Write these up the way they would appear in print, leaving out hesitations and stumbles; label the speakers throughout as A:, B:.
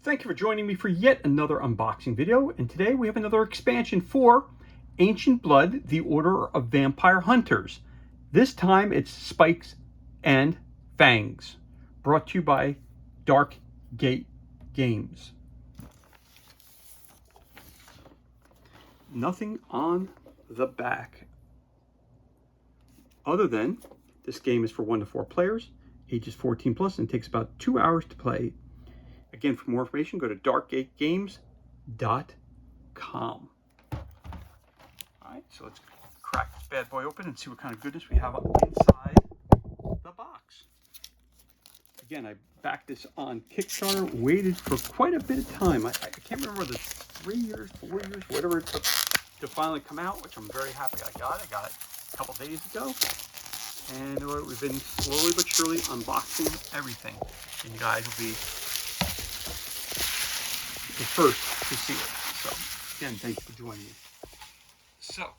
A: Thank you for joining me for yet another unboxing video, and today we have another expansion for Ancient Blood, the Order of Vampire Hunters. This time it's Spikes and Fangs, brought to you by Dark Gate Games. Nothing on the back other than this game is for 1 to 4 players, ages 14 plus, and takes about 2 hours to play. Again, for more information, go to darkgategames.com. All right, so let's crack this bad boy open and see what kind of goodness we have inside the box. Again, I backed this on Kickstarter, waited for quite a bit of time. I can't remember whether 3 years, 4 years, whatever it took to finally come out, which I'm very happy I got. I got it a couple days ago. And we've been slowly but surely unboxing everything. And you guys will be the first to see it. So again, thank you for joining me. So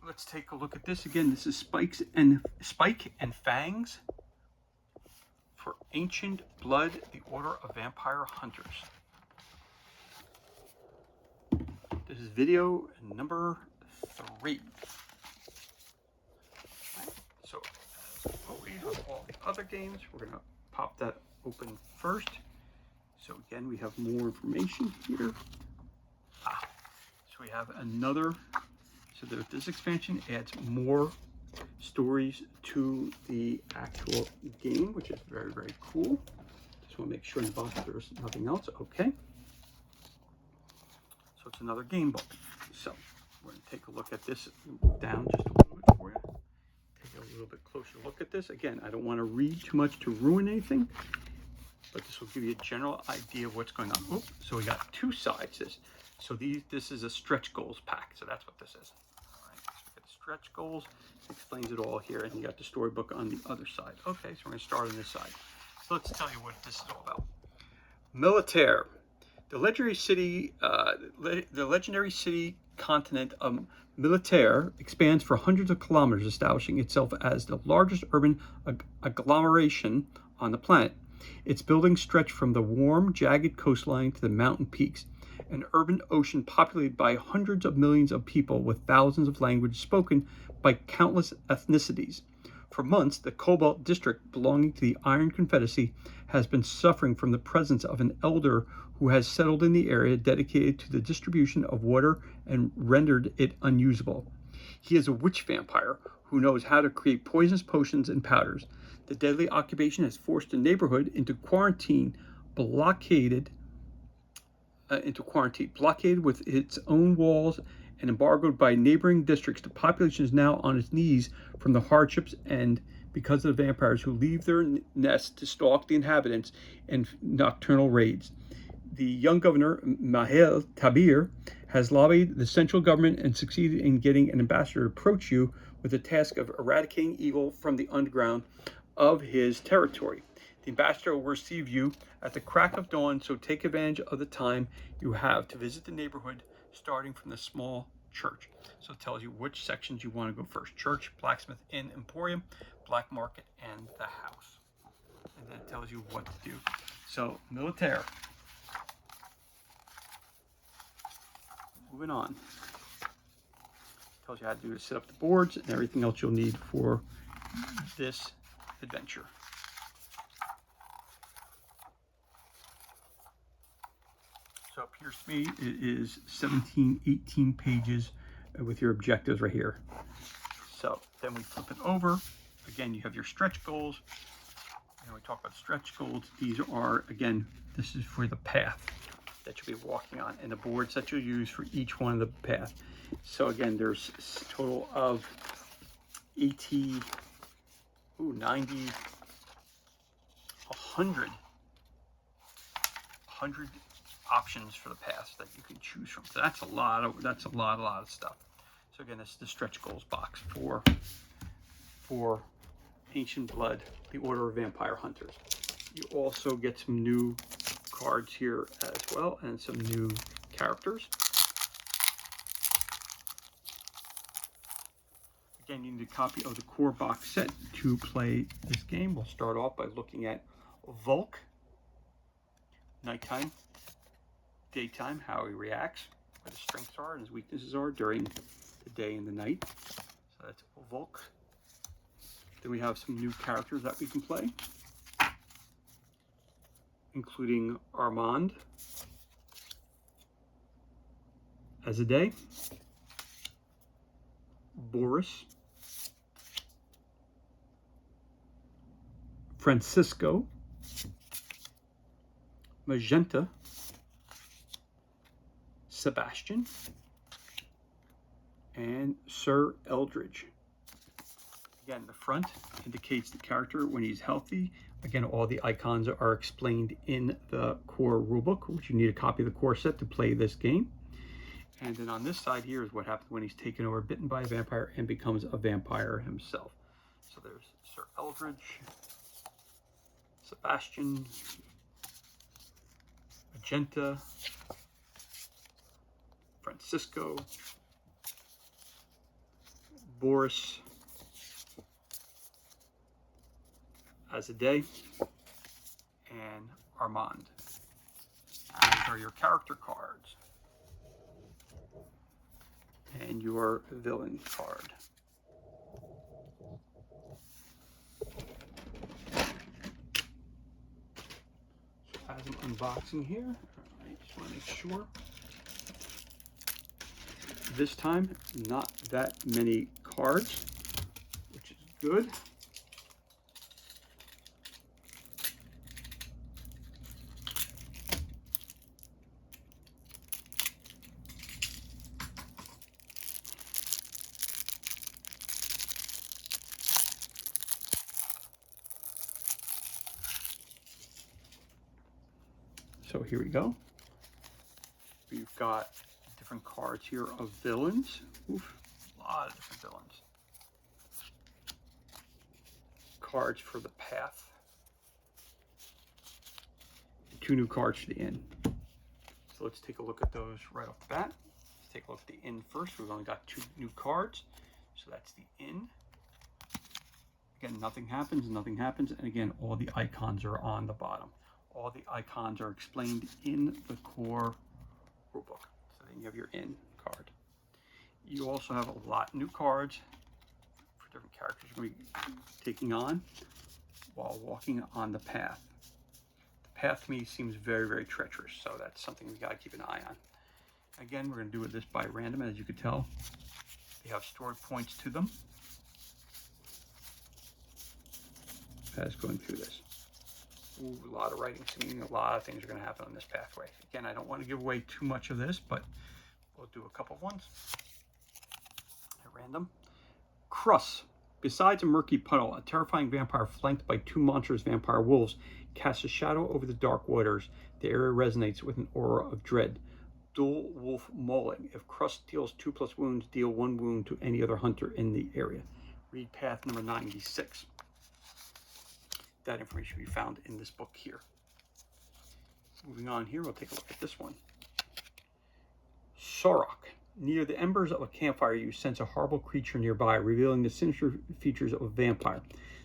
A: let's take a look at this. Again, this is Spike and Fangs for Ancient Blood, the Order of Vampire Hunters. This is video number 3. So we have all the other games. We're gonna pop that open first. So again, we have more information here. So we have another, so this expansion adds more stories to the actual game, which is very, very cool. Just want to make sure in the box there's nothing else. Okay. So it's another game book. So we're going to take a look at this, move down just a little bit for you. Take a little bit closer look at this. Again, I don't want to read too much to ruin anything, but this will give you a general idea of what's going on. Oops, so we got 2 sides. So this is a stretch goals pack. So that's what this is. All right, so we got the stretch goals. It explains it all here, and you got the storybook on the other side. Okay, so we're going to start on this side. So let's tell you what this is all about. Militaire, the legendary city continent of Militaire expands for hundreds of kilometers, establishing itself as the largest urban agglomeration on the planet. Its buildings stretch from the warm, jagged coastline to the mountain peaks, an urban ocean populated by hundreds of millions of people with thousands of languages spoken by countless ethnicities. For months, the Cobalt District, belonging to the Iron Confederacy, has been suffering from the presence of an elder who has settled in the area dedicated to the distribution of water and rendered it unusable. He is a witch vampire who knows how to create poisonous potions and powders. The deadly occupation has forced the neighborhood into quarantine, blockaded with its own walls and embargoed by neighboring districts. The population is now on its knees from the hardships and because of the vampires who leave their nests to stalk the inhabitants in nocturnal raids. The young governor, Mahel Tabir, has lobbied the central government and succeeded in getting an ambassador to approach you with the task of eradicating evil from the underground of his territory. The ambassador will receive you at the crack of dawn, so take advantage of the time you have to visit the neighborhood, starting from the small church. So it tells you which sections you want to go first: church, blacksmith, inn, emporium, black market, and the house. And then it tells you what to do. So Militaire. Moving on. Tells you how to do to set up the boards and everything else you'll need for this adventure. So it appears to me it is 18 pages with your objectives right here. So then we flip it over. Again, you have your stretch goals. And we talk about stretch goals. These are, again, this is for the path that you'll be walking on and the boards that you'll use for each one of the path. So again, there's a total of 90, 100 options for the paths that you can choose from. So that's a lot of stuff. So again, this is the stretch goals box for Ancient Blood, the Order of Vampire Hunters. You also get some new cards here as well and some new characters. Again, you need a copy of the core box set to play this game. We'll start off by looking at Volk, Nighttime, daytime, how he reacts, what his strengths are and his weaknesses are during the day and the night. So that's Volk. Then we have some new characters that we can play, including Armand as a day, Boris, Francisco, Magenta, Sebastian, and Sir Eldridge. Again, the front indicates the character when he's healthy. Again, all the icons are explained in the core rulebook, which you need a copy of the core set to play this game. And then on this side here is what happens when he's taken over, bitten by a vampire, and becomes a vampire himself. So there's Sir Eldridge, Sebastian, Magenta, Francisco, Boris as a day, and Armand. These are your character cards and your villain card. So as I'm unboxing here, I just want to make sure. This time, not that many cards, which is good. So here we go. We've got different cards here of villains. Oof, a lot of different villains. Cards for the path. 2 new cards for the inn. So let's take a look at those right off the bat. Let's take a look at the inn first. We've only got 2 new cards. So that's the inn. Again, nothing happens, nothing happens. And again, all the icons are on the bottom. All the icons are explained in the core rulebook. So then you have your inn card. You also have a lot of new cards for different characters you're going to be taking on while walking on the path. The path to me seems very, very treacherous, so that's something we got to keep an eye on. Again, we're going to do this by random, as you could tell. They have story points to them as going through this. Ooh, a lot of writing, meaning a lot of things are going to happen on this pathway. Again, I don't want to give away too much of this, but we'll do a couple of ones at random. Cruss. Besides a murky puddle, a terrifying vampire flanked by 2 monstrous vampire wolves casts a shadow over the dark waters. The area resonates with an aura of dread. Dual wolf mauling. If Cruss deals 2+ wounds, deal 1 wound to any other hunter in the area. Read path number 96. That information will be found in this book here. Moving on here, we'll take a look at this one. Sorok. Near the embers of a campfire, you sense a horrible creature nearby, revealing the sinister features of a vampire.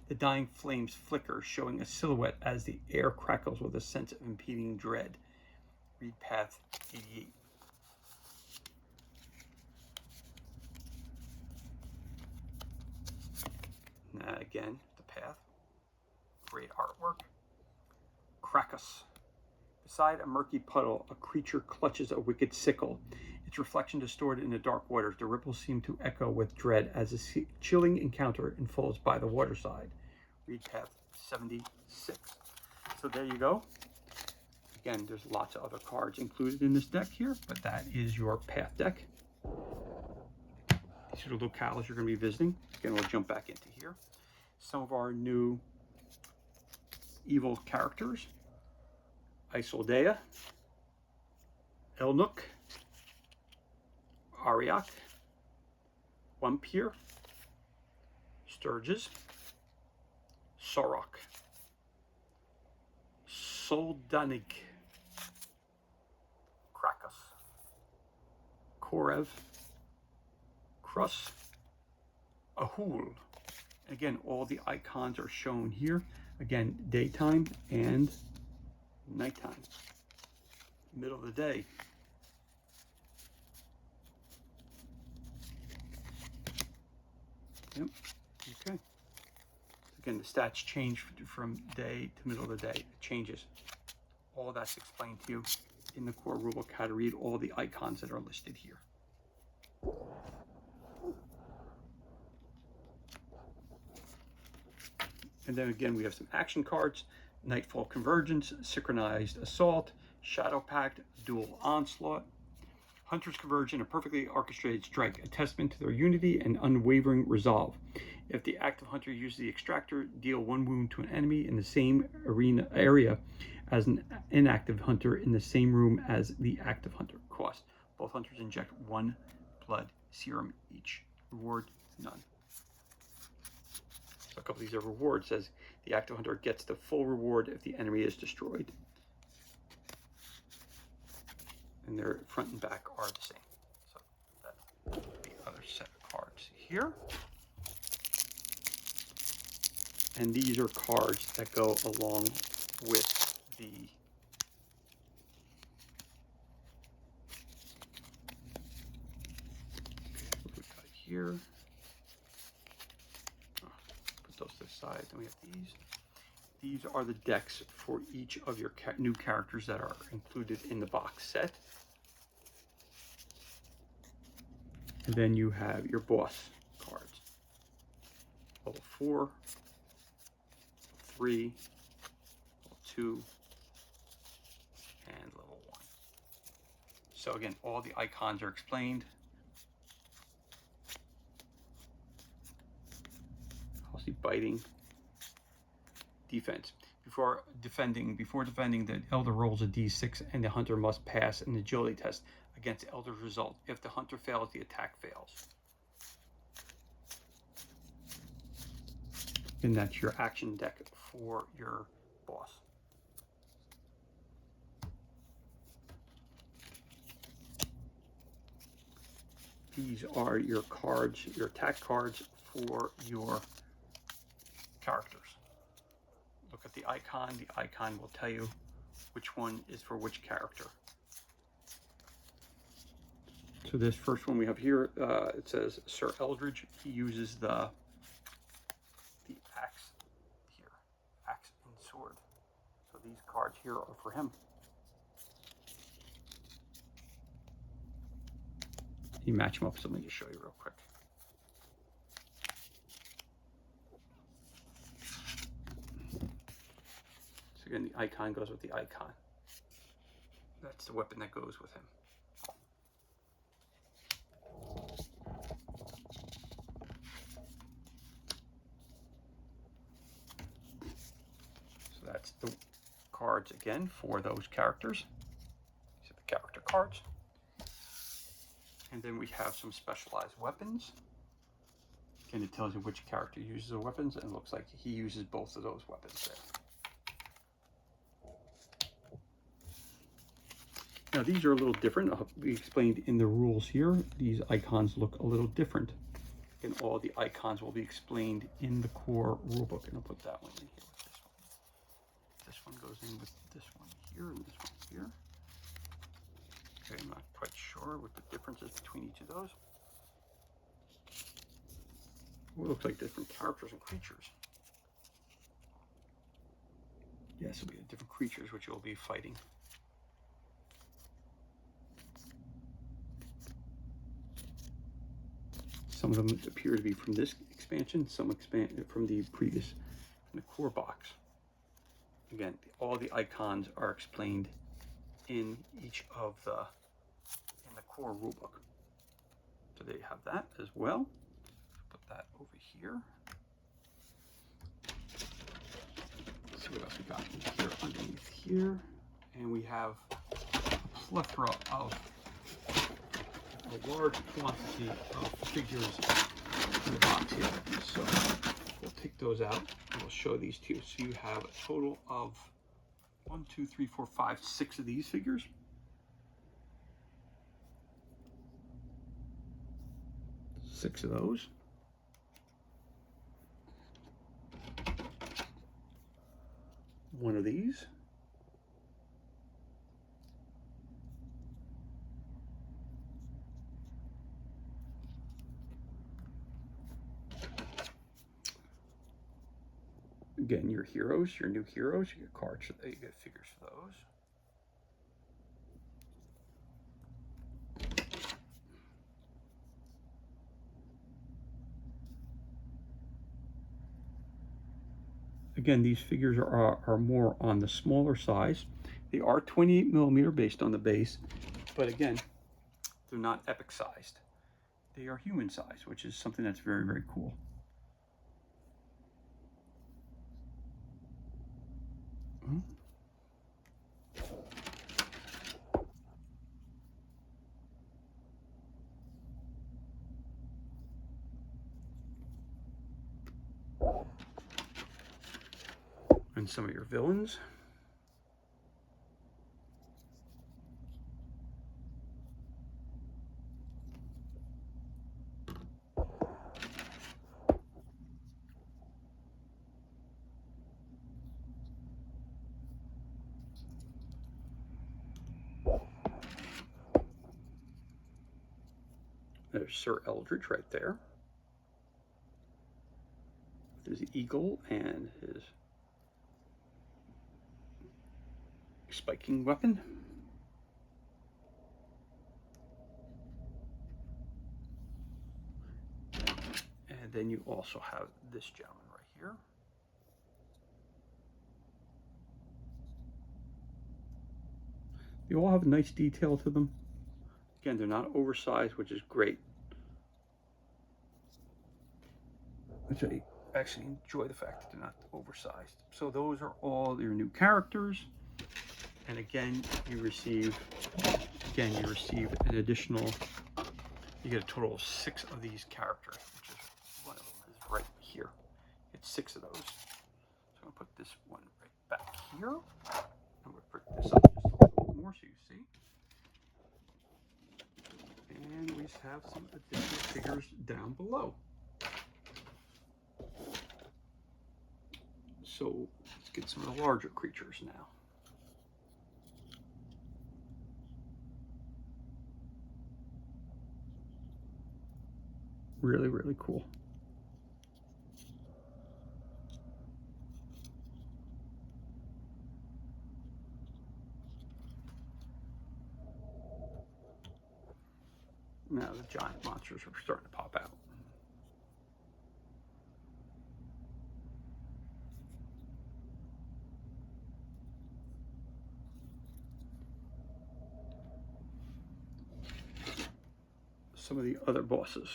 A: The dying flames flicker, showing a silhouette as the air crackles with a sense of impending dread. Read path 88. Again, the path. Great artwork. Krakus. Beside a murky puddle, a creature clutches a wicked sickle. Its reflection distorted in the dark waters. The ripples seem to echo with dread as a chilling encounter unfolds by the waterside. Read path 76. So there you go. Again, there's lots of other cards included in this deck here, but that is your path deck. These are the locales you're going to be visiting. Again, we'll jump back into here. Some of our new evil characters. Isoldea, Elnuk, Ariak, Wampir, Sturges, Sorok, Soldanik, Krakus, Korev, Krus, Ahul. Again, all the icons are shown here. Again, daytime and nighttime. middle of the day. Yep. Okay. Again, the stats change from day to middle of the day. It changes. All that's explained to you in the core rulebook, how to read all the icons that are listed here. And then again, we have some action cards: Nightfall Convergence, Synchronized Assault, Shadow Pact, Dual Onslaught, Hunter's Conversion, a perfectly orchestrated strike, a testament to their unity and unwavering resolve. If the active hunter uses the extractor, deal 1 wound to an enemy in the same area as an inactive hunter in the same room as the active hunter. Cost: both hunters inject 1 blood serum each. Reward: none. So a couple of these are rewards. Says the active hunter gets the full reward if the enemy is destroyed. And their front and back are the same. So that's the other set of cards here. And these are cards that go along with the what we got here. Put those to the side. Then we have these. These are the decks for each of your new characters that are included in the box set. And then you have your boss cards. Level 4, level 3, level 2, and level 1. So again, all the icons are explained. Also biting. Defense. Before defending, the elder rolls a d6 and the hunter must pass an agility test against the elder's result. If the hunter fails, the attack fails. And that's your action deck for your boss. These are your cards, your attack cards for your characters. Look at the icon. The icon will tell you which one is for which character. So this first one we have here, it says Sir Eldridge. He uses the axe here, axe and sword. So these cards here are for him. You match them up, so let me just show you real quick. So again, the icon goes with the icon. That's the weapon that goes with him. So that's the cards again for those characters. These are the character cards. And then we have some specialized weapons. Again, it tells you which character uses the weapons, and it looks like he uses both of those weapons there. Now these are a little different. I'll be explained in the rules here. These icons look a little different. And all the icons will be explained in the core rulebook. And I'll put that one in here with this one. This one goes in with this one here and this one here. Okay, I'm not quite sure what the difference is between each of those. It looks like different characters and creatures. Yes, it'll be different creatures which you'll be fighting. Some of them appear to be from this expansion, some from the previous, from the core box. Again, all the icons are explained in each of the core rulebook. So they have that as well. Put that over here. Let's see what else we got here underneath here. And we have a plethora of a large quantity of figures in the box here. So we'll take those out and we'll show these to you. So you have a total of 1, 2, 3, 4, 5, 6 of these figures. Six of those. One of these. Again, your heroes, your new heroes, you get cards, you get figures for those. Again, these figures are more on the smaller size. They are 28 millimeter based on the base, but again, they're not epic sized. They are human sized, which is something that's very, very cool. And some of your villains. There's Sir Eldridge right there. There's the eagle and his spiking weapon. And then you also have this gentleman right here. They all have a nice detail to them. Again, they're not oversized, which is great. Which I actually enjoy the fact that they're not oversized. So those are all your new characters. And again, you receive an additional, you get a total of 6 of these characters, which is one of them is right here. It's 6 of those. So I'm gonna put this one right back here. I'm gonna put this up just a little bit more so you see. And we have some additional figures down below. So let's get some of the larger creatures now. Really, really cool. Now the giant monsters are starting to pop out. Some of the other bosses.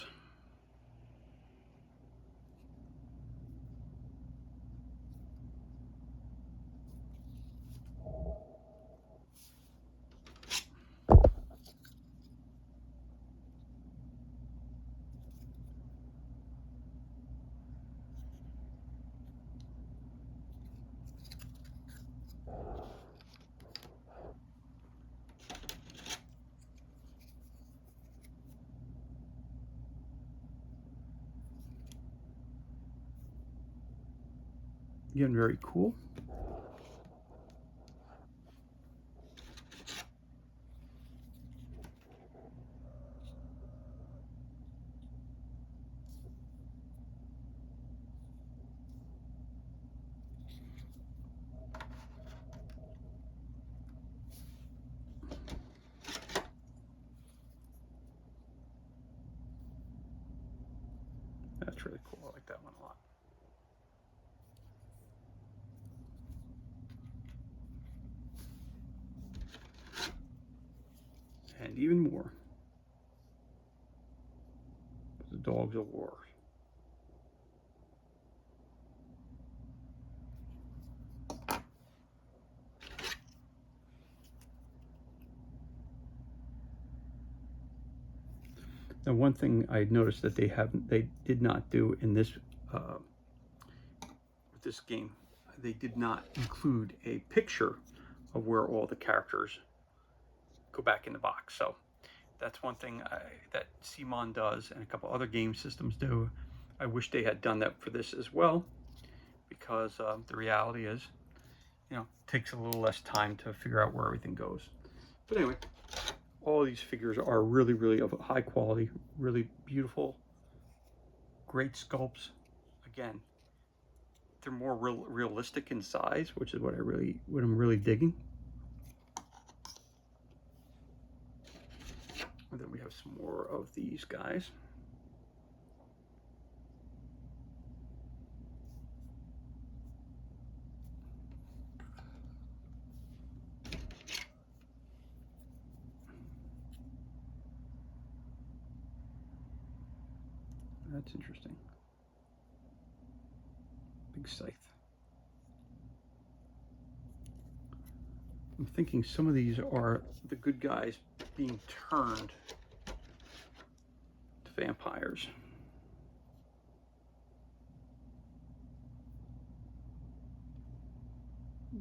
A: Again, very cool. That's really cool. I like that one a lot. And even more. The Dogs of War. And one thing I noticed that they did not do in this with this game, they did not include a picture of where all the characters go back in the box. So that's one thing that CMON does, and a couple other game systems do. I wish they had done that for this as well, because the reality is, you know, it takes a little less time to figure out where everything goes. But anyway, all these figures are really, really of high quality, really beautiful, great sculpts. Again, they're more realistic in size, which is what I'm really digging. And then we have some more of these guys. That's interesting. Big scythe. I'm thinking some of these are the good guys being turned to vampires.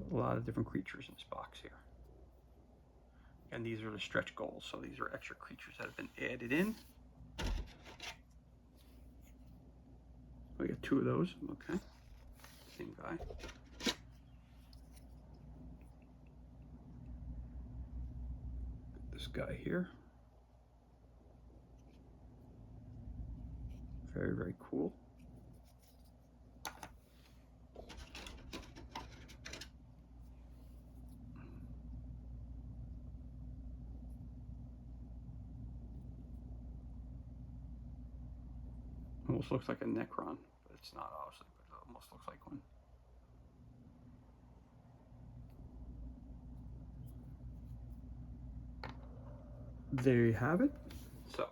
A: A lot of different creatures in this box here. And these are the stretch goals, so these are extra creatures that have been added in. We got 2 of those, okay. Same guy. This guy here. Very, very cool. Almost looks like a Necron, but it's not obviously, but it almost looks like one. There you have it. So,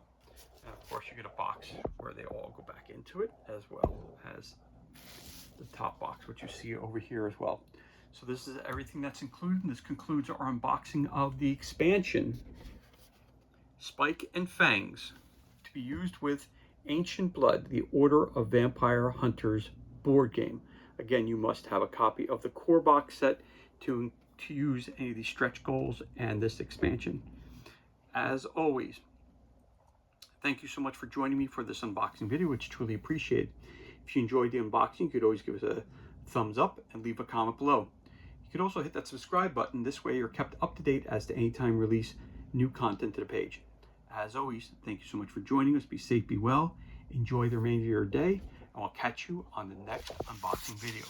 A: and of course you get a box where they all go back into it, as well as the top box, which you see over here as well. So this is everything that's included, and this concludes our unboxing of the expansion, Spike and Fangs, to be used with Ancient Blood, the Order of Vampire Hunters board game. Again, you must have a copy of the core box set to use any of these stretch goals and this expansion. As always, thank you so much for joining me for this unboxing video, which truly appreciated. If you enjoyed the unboxing, you could always give us a thumbs up and leave a comment below. You could also hit that subscribe button. This way you're kept up to date as to any time we release new content to the page. As always, thank you so much for joining us. Be safe, be well, enjoy the remainder of your day, and we'll catch you on the next unboxing video.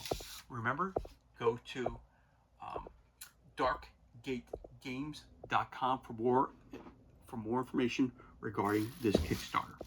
A: Remember, go to darkgategames.com for more information regarding this Kickstarter.